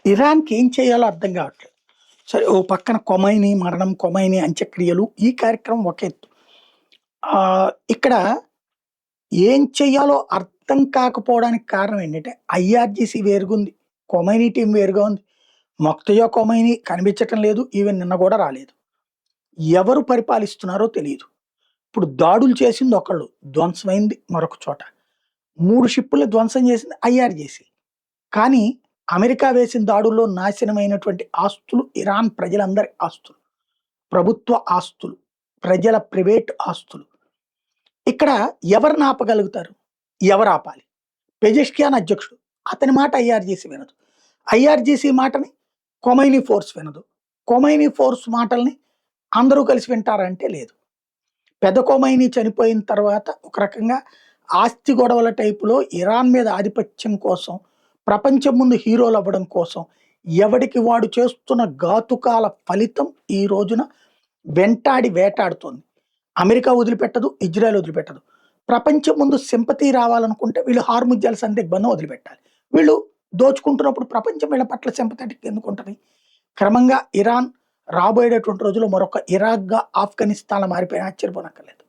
ఇరాన్‌కి ఏం చేయాలో అర్థం కావట్లేదు. సరే ఓ పక్కన ఖొమైనీ మరణం, ఖొమైనీ అంత్యక్రియలు ఈ కార్యక్రమం ఒక ఎత్తు. ఇక్కడ ఏం చేయాలో అర్థం కాకపోవడానికి కారణం ఏంటంటే ఐఆర్‌జీసీ వేరుగుంది. ఖొమైనీ టీమ్ వేరుగా ఉంది. మొక్తయా ఖొమైనీ కనిపించటం లేదు. ఈవెన్ నిన్న కూడా రాలేదు. ఎవరు పరిపాలిస్తున్నారో తెలీదు. ఇప్పుడు దాడులు చేసింది ఒకళ్ళు, ధ్వంసమైంది మరొక చోట. 3 షిప్పుల్ని ధ్వంసం చేసింది ఐఆర్‌జీసీ. కానీ అమెరికా వేసిన దాడుల్లో నాశనమైనటువంటి ఆస్తులు ఇరాన్ ప్రజలందరి ఆస్తులు. ప్రభుత్వ ఆస్తులు, ప్రజల ప్రైవేట్ ఆస్తులు. ఇక్కడ ఎవరిని ఆపగలుగుతారు? ఎవరు ఆపాలి? పెజెష్కియాన్ అధ్యక్షుడు. అతని మాట ఐఆర్‌జీసీ వినదు. ఐఆర్‌జీసీ మాటని ఖొమైనీ ఫోర్స్ వినదు. ఖొమైనీ ఫోర్స్ మాటల్ని అందరూ కలిసి వింటారంటే లేదు. పెద్ద ఖొమైనీ చనిపోయిన తర్వాత ఒక రకంగా ఆస్తి గొడవల టైపులో ఇరాన్ మీద ఆధిపత్యం కోసం, ప్రపంచం ముందు హీరోలు అవ్వడం కోసం ఎవడికి వాడు చేస్తున్న ఘాతుకాల ఫలితం ఈ రోజున వెంటాడి వేటాడుతోంది. America వదిలిపెట్టదు, Israel వదిలిపెట్టదు. ప్రపంచం ముందు సింపతి రావాలనుకుంటే వీళ్ళు హార్ముజ్ జలసంధి దిగ్బంధం వదిలిపెట్టాలి. వీళ్ళు దోచుకుంటున్నప్పుడు ప్రపంచం వీళ్ళ పట్ల సింపథెటిక్ ఎందుకు ఉంటది? క్రమంగా ఇరాన్ రాబోయేటటువంటి రోజుల్లో మరొక ఇరాక్‌గా, ఆఫ్ఘనిస్తాన్‌లా మారిపోయినా ఆశ్చర్యపోనక్కర్లేదు.